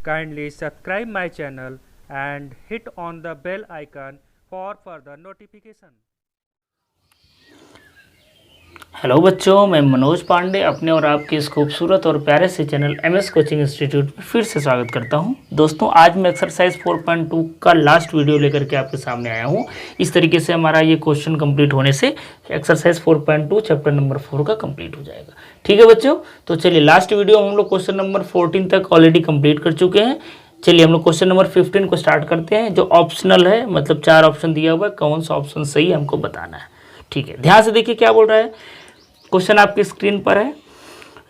Kindly subscribe my channel and hit on the bell icon for further notification. Hello बच्चों, मैं मनोज पांडे अपने और आपके इस खूबसूरत और प्यारे से चैनल एमएस कोचिंग इंस्टीट्यूट में फिर से स्वागत करता हूं। दोस्तों, आज मैं एक्सरसाइज 4.2 का लास्ट वीडियो लेकर के आपके सामने आया हूं। इस तरीके से हमारा ये क्वेश्चन कंप्लीट होने से एक्सरसाइज 4.2 चैप्टर नंबर 4 का कंप्लीट हो जाएगा। ठीक है बच्चों, तो चलिए लास्ट वीडियो हम लोग क्वेश्चन नंबर 14 तक ऑलरेडी कंप्लीट कर चुके हैं। चलिए हम लोग क्वेश्चन नंबर 15 को स्टार्ट करते हैं, जो ऑप्शनल है, मतलब 4 ऑप्शन दिया हुआ है, कौन सा ऑप्शन सही है हमको बताना है। ठीक है, ध्यान से देखिए क्या बोल रहा है। क्वेश्चन आपकी स्क्रीन पर है।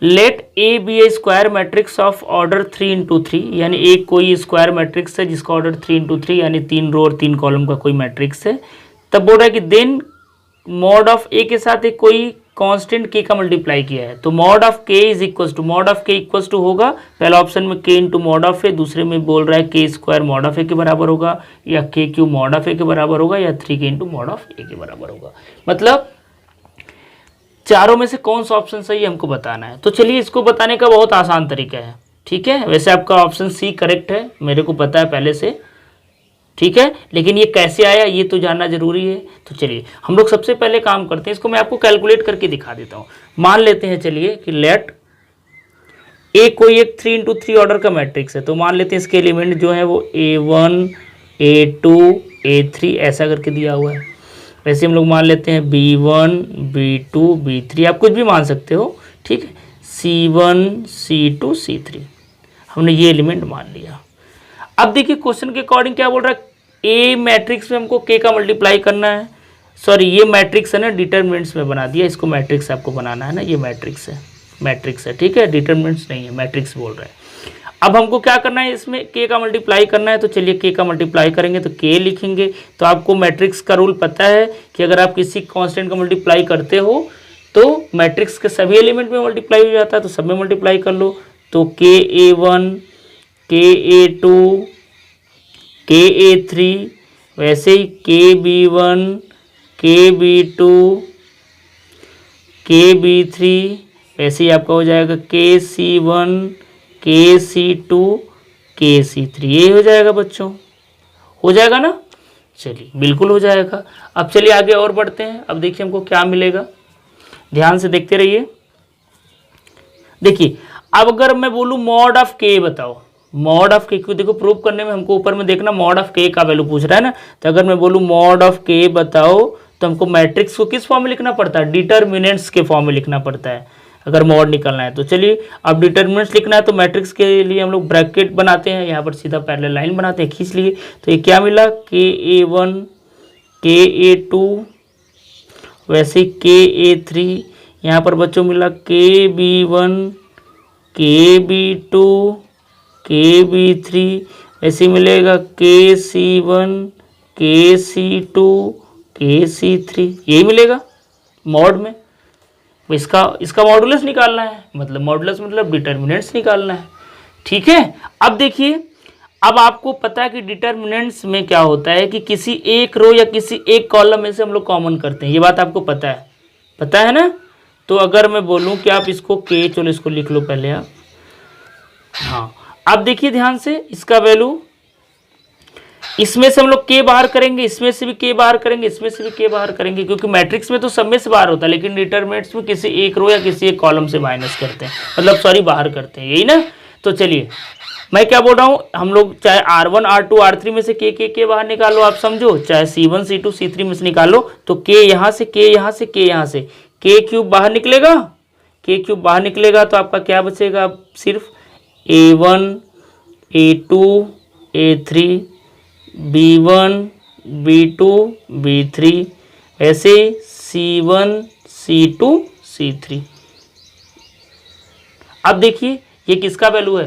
Let A be a square matrix of order 3x3, यानी एक कोई स्क्वायर मैट्रिक्स है जिसका ऑर्डर 3x3 यानी 3 रो और 3 कॉलम का कोई मैट्रिक्स है। तब बोल रहा है कि देन मॉड ऑफ ए के साथ एक कोई कांस्टेंट के का मल्टीप्लाई किया है, तो mod of K is equal to, mod of K equal to होगा पहला ऑप्शन में के इंटू मॉड ऑफ ए, दूसरे में बोल रहा है के स्क्वायर मॉड ऑफ ए के बराबर होगा, या के क्यू मॉड ऑफ ए के बराबर होगा, या 3 के इंटू मॉड ऑफ ए के बराबर होगा। मतलब चारों में से कौन सा ऑप्शन सही है हमको बताना है। तो चलिए इसको बताने का बहुत आसान तरीका है। ठीक है, वैसे आपका ऑप्शन सी करेक्ट है, मेरे को पता है पहले से। ठीक है, लेकिन ये कैसे आया ये तो जानना जरूरी है। तो चलिए हम लोग सबसे पहले काम करते हैं, इसको मैं आपको कैलकुलेट करके दिखा देता हूँ। मान लेते हैं चलिए कि लेट ए कोई एक 3x3 ऑर्डर का मैट्रिक्स है, तो मान लेते हैं इसके एलिमेंट जो है वो A1 A2 A3 ऐसा करके दिया हुआ है। वैसे हम लोग मान लेते हैं B1 B2 B3, आप कुछ भी मान सकते हो। ठीक है, C1 C2 C3 हमने ये एलिमेंट मान लिया। अब देखिए क्वेश्चन के अकॉर्डिंग क्या बोल रहा है, ए मैट्रिक्स में हमको के का मल्टीप्लाई करना है। सॉरी, ये मैट्रिक्स है ना, डिटरमिनेंट्स में बना दिया, इसको मैट्रिक्स आपको बनाना है ना, ये मैट्रिक्स है, मैट्रिक्स है। ठीक है, डिटरमिनेंट्स नहीं है, मैट्रिक्स बोल रहा है। अब हमको क्या करना है, इसमें के का मल्टीप्लाई करना है, तो चलिए के का मल्टीप्लाई करेंगे तो के लिखेंगे। तो आपको मैट्रिक्स का रूल पता है कि अगर आप किसी कांस्टेंट का मल्टीप्लाई करते हो तो मैट्रिक्स के सभी एलिमेंट में मल्टीप्लाई हो जाता है, तो सब में मल्टीप्लाई कर लो। तो के A1 के A2 के A3, वैसे ही के B1 के B2 के B3, वैसे ही आपका हो जाएगा के C1 के C2 के C3, ये हो जाएगा बच्चों, हो जाएगा ना। चलिए बिल्कुल हो जाएगा। अब चलिए आगे और बढ़ते हैं। अब देखिए हमको क्या मिलेगा, ध्यान से देखते रहिए। देखिए अब अगर मैं बोलूँ मॉड ऑफ के बताओ, मॉड ऑफ के, क्यों देखो प्रूव करने में हमको ऊपर में देखना मॉड ऑफ के का वैल्यू पूछ रहा है ना। तो अगर मैं बोलूँ मॉड ऑफ के बताओ, तो हमको मैट्रिक्स को किस फॉर्म में लिखना पड़ता है, डिटरमिनेंट्स के फॉर्म में लिखना पड़ता है अगर मॉड निकलना है। तो चलिए अब डिटरमिनेंट्स लिखना है, तो मैट्रिक्स के लिए हम लोग ब्रैकेट बनाते हैं, यहाँ पर सीधा पैरेलल लाइन बनाते हैं, खींच लिए। तो ये क्या मिला, के A1 के A2 वैसे के A3, यहाँ पर बच्चों मिला के B1 के B2 के B3, ऐसे मिलेगा के C1 के C2 के C3, यही मिलेगा मॉड में। इसका मॉडुलस निकालना है, मतलब मॉडुलस मतलब डिटरमिनेंट्स निकालना है। ठीक है, अब देखिए, अब आपको पता है कि डिटरमिनेंट्स में क्या होता है कि किसी एक रो या किसी एक कॉलम में से हम लोग कॉमन करते हैं, ये बात आपको पता है ना। तो अगर मैं बोलूं कि आप इसको के, चलो इसको लिख लो पहले आप। हाँ, अब देखिए ध्यान से, इसका वैल्यू इसमें से हम लोग के बाहर करेंगे, इसमें से भी के बाहर करेंगे, इसमें से भी के बाहर करेंगे, क्योंकि मैट्रिक्स में तो सब में से बाहर होता है, लेकिन डिटरमिनेंट्स में किसी एक रो या किसी एक कॉलम से माइनस करते हैं, मतलब सॉरी बाहर करते हैं, यही ना। तो चलिए मैं क्या बोल रहा हूँ, हम लोग चाहे R1 R2 R3 में से के बाहर निकालो, आप समझो, चाहे C1 C2 C3 में से निकालो, तो के यहाँ से के यहाँ से के यहाँ से के क्यूब बाहर निकलेगा, के क्यूब बाहर निकलेगा, तो आपका क्या बचेगा, सिर्फ A1 A2 A3 B1 B2 B3, ऐसे C1 C2 C3। अब देखिए ये किसका वैल्यू है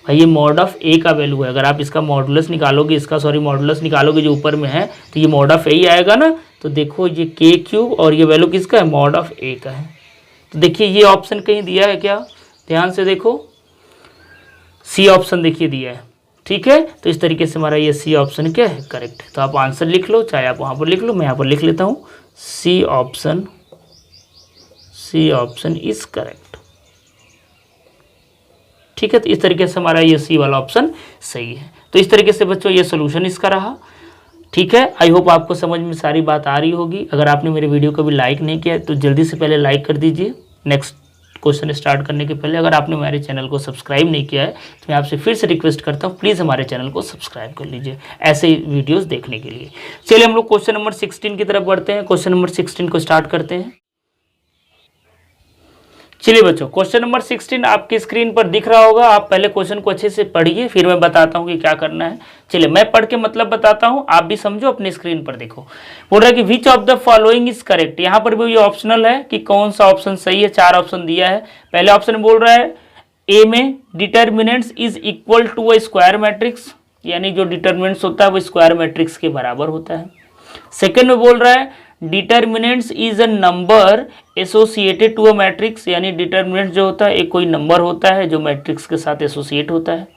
भाई, ये मॉड ऑफ ए का वैल्यू है। अगर आप इसका मॉडुलस निकालोगे, मॉडुलस निकालोगे जो ऊपर में है, तो ये मॉड ऑफ ए ही आएगा ना। तो देखो ये के क्यूब और ये वैल्यू किसका है, मॉड ऑफ ए का है। तो देखिए ये ऑप्शन कहीं दिया है क्या, ध्यान से देखो, सी ऑप्शन देखिए दिया है। ठीक है, तो इस तरीके से हमारा ये सी ऑप्शन क्या है, करेक्ट है। तो आप आंसर लिख लो, चाहे आप वहाँ पर लिख लो, मैं यहाँ पर लिख लेता हूँ, सी ऑप्शन इज करेक्ट। ठीक है, तो इस तरीके से हमारा ये सी वाला ऑप्शन सही है। तो इस तरीके से बच्चों ये सोल्यूशन इसका रहा। ठीक है, आई होप आपको समझ में सारी बात आ रही होगी। अगर आपने मेरे वीडियो को भी लाइक नहीं किया है तो जल्दी से पहले लाइक कर दीजिए। नेक्स्ट क्वेश्चन स्टार्ट करने के पहले अगर आपने हमारे चैनल को सब्सक्राइब नहीं किया है तो मैं आपसे फिर से रिक्वेस्ट करता हूँ, प्लीज़ हमारे चैनल को सब्सक्राइब कर लीजिए ऐसे ही वीडियोस देखने के लिए। चलिए हम लोग क्वेश्चन नंबर 16 की तरफ बढ़ते हैं। क्वेश्चन नंबर 16 को स्टार्ट करते हैं। चलिए बच्चों, क्वेश्चन नंबर 16 आपकी स्क्रीन पर दिख रहा होगा। आप पहले क्वेश्चन को अच्छे से पढ़िए, फिर मैं बताता हूँ कि क्या करना है। चलिए मैं पढ़ के मतलब बताता हूँ, आप भी समझो, अपनी स्क्रीन पर देखो। बोल रहा है कि which of the following is correct. यहाँ पर भी ये ऑप्शनल है कि कौन सा ऑप्शन सही है। 4 ऑप्शन दिया है। पहले ऑप्शन बोल रहा है ए में determinants is equal to a square matrix, यानी जो डिटर्मिनेंट्स होता है वो स्क्वायर मैट्रिक्स के बराबर होता है। सेकेंड में बोल रहा है determinants is a number associated to a matrix, यानी डिटर्मिनेंट जो होता है एक कोई नंबर होता है जो मैट्रिक्स के साथ एसोसिएट होता है।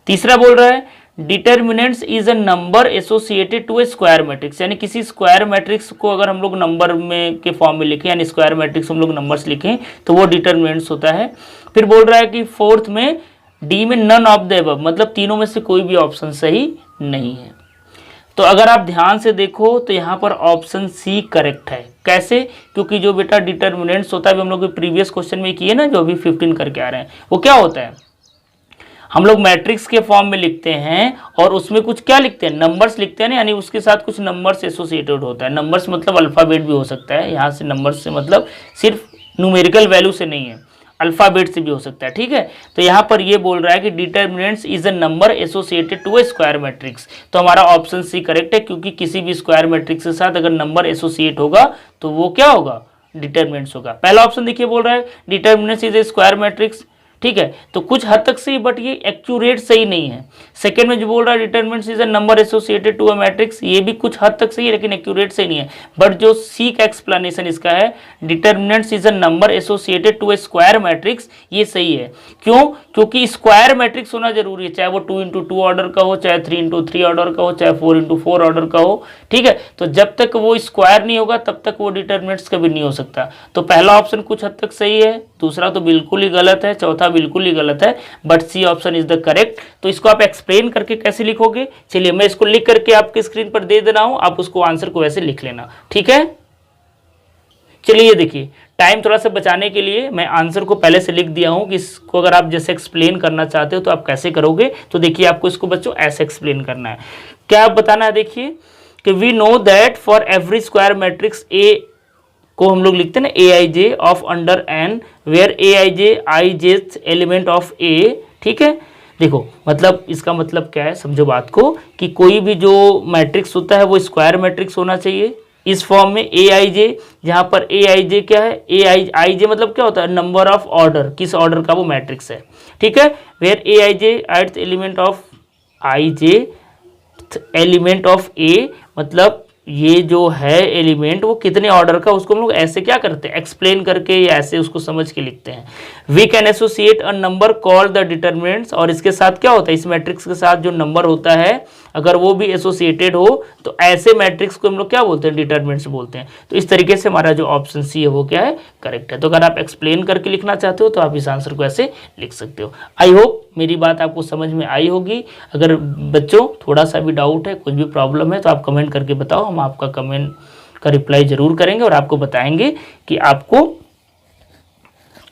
तीसरा बोल रहा है determinants is a number associated to a square matrix, यानी किसी स्क्वायर मैट्रिक्स को अगर हम लोग नंबर में के फॉर्म में लिखें, यानी स्क्वायर मैट्रिक्स हम लोग नंबर्स लिखें तो वो डिटर्मिनेंट्स होता है। फिर बोल रहा है कि फोर्थ में डी में नन ऑफ द अबव, मतलब तीनों में से कोई भी ऑप्शन सही नहीं है। तो अगर आप ध्यान से देखो तो यहाँ पर ऑप्शन सी करेक्ट है। कैसे? क्योंकि जो बेटा डिटर्मिनेंट्स होता है, हम लोग प्रीवियस क्वेश्चन में किए ना, जो अभी 15 करके आ रहे हैं, वो क्या होता है, हम लोग मैट्रिक्स के फॉर्म में लिखते हैं और उसमें कुछ क्या लिखते हैं, नंबर्स लिखते हैं ना, यानी उसके साथ कुछ नंबर्स एसोसिएटेड होता है। नंबर्स मतलब अल्फ़ाबेट भी हो सकता है, यहाँ से नंबर्स से मतलब सिर्फ न्यूमेरिकल वैल्यू से नहीं है, अल्फ़ाबेट से भी हो सकता है। ठीक है, तो यहाँ पर ये बोल रहा है कि determinants is a number associated to a square matrix. तो हमारा ऑप्शन सी करेक्ट है, क्योंकि किसी भी स्क्वायर मैट्रिक्स के साथ अगर नंबर एसोसिएट होगा तो वो क्या होगा, डिटर्मिनेंट्स होगा। पहला ऑप्शन देखिए बोल रहा है determinants is a square matrix. ठीक है, तो कुछ हद तक सही, बट ये एक्यूरेट सही नहीं है। सेकंड में जो बोल रहा है determinants is a number associated to a matrix, ये भी कुछ हद तक सही है लेकिन एक्यूरेट सही नहीं है। बट जो सी का एक्सप्लेनेशन इसका है determinants is a number associated to a square matrix, ये सही है। क्यों? क्योंकि स्क्वायर मैट्रिक्स होना जरूरी है, चाहे वो 2x2 ऑर्डर का हो, चाहे 3x3 ऑर्डर का हो, चाहे 4x4 ऑर्डर का हो। ठीक है, तो जब तक वो स्क्वायर नहीं होगा तब तक वो डिटर्मिनेंट्स कभी नहीं हो सकता। तो पहला ऑप्शन कुछ हद तक सही है, दूसरा तो बिल्कुल ही गलत है, चौथा बिल्कुल ही गलत है, but C option is the correct. तो इसको आप एक्सप्लेन करके कैसे लिखोगे, चलिए मैं इसको लिख करके आपके स्क्रीन पर दे रहा हूं, आप उसको आंसर को वैसे लिख लेना। ठीक है, चलिए ये देखिए, टाइम थोड़ा सा बचाने के लिए मैं आंसर को पहले से लिख दिया हूं कि इसको अगर आप जैसे एक्सप्लेन करना चाहते हो तो आप कैसे करोगे। तो देखिए आपको इसको बच्चों ऐसे एक्सप्लेन करना है। क्या आप बताना है, देखिए कि we know that for every square matrix A को हम लोग लिखते हैं ना A I J of under N, where A I J I jth element of ए। ठीक है, देखो मतलब इसका मतलब क्या है, समझो बात को, कि कोई भी जो मैट्रिक्स होता है वो स्क्वायर मैट्रिक्स होना चाहिए इस फॉर्म में ए आई जे, जहाँ पर ए आई जे क्या है, ए आई जे मतलब क्या होता है, नंबर ऑफ ऑर्डर, किस ऑर्डर का वो मैट्रिक्स है। ठीक है, where A I J at element of I J element of A, मतलब ये जो है एलिमेंट वो कितने ऑर्डर का, उसको हम लोग ऐसे क्या करते हैं, एक्सप्लेन करके या ऐसे उसको समझ के लिखते हैं। We can associate a number called the determinants, और इसके साथ क्या होता है, इस मैट्रिक्स के साथ जो नंबर होता है अगर वो भी एसोसिएटेड हो तो ऐसे मैट्रिक्स को हम लोग क्या बोलते हैं, डिटर्मिनेंट्स बोलते हैं। तो इस तरीके से हमारा जो ऑप्शन सी है वो क्या है, करेक्ट है। तो अगर आप एक्सप्लेन करके लिखना चाहते हो तो आप इस आंसर को ऐसे लिख सकते हो। आई होप मेरी बात आपको समझ में आई होगी। अगर बच्चों थोड़ा सा भी डाउट है, कुछ भी प्रॉब्लम है तो आप कमेंट करके बताओ, हम आपका कमेंट का रिप्लाई जरूर करेंगे और आपको बताएंगे कि आपको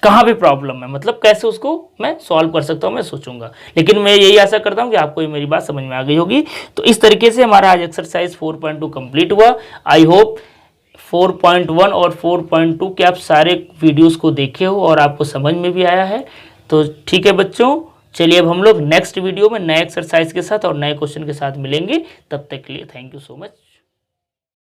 कहाँ भी प्रॉब्लम है, मतलब कैसे उसको मैं सॉल्व कर सकता हूँ, मैं सोचूंगा। लेकिन मैं यही आशा करता हूँ कि आपको ये मेरी बात समझ में आ गई होगी। तो इस तरीके से हमारा आज एक्सरसाइज 4.2 कंप्लीट हुआ। आई होप 4.1 और 4.2 के आप सारे वीडियोस को देखे हो और आपको समझ में भी आया है। तो ठीक है बच्चों, चलिए अब हम लोग नेक्स्ट वीडियो में नए एक्सरसाइज के साथ और नए क्वेश्चन के साथ मिलेंगे। तब तक के लिए थैंक यू सो मच।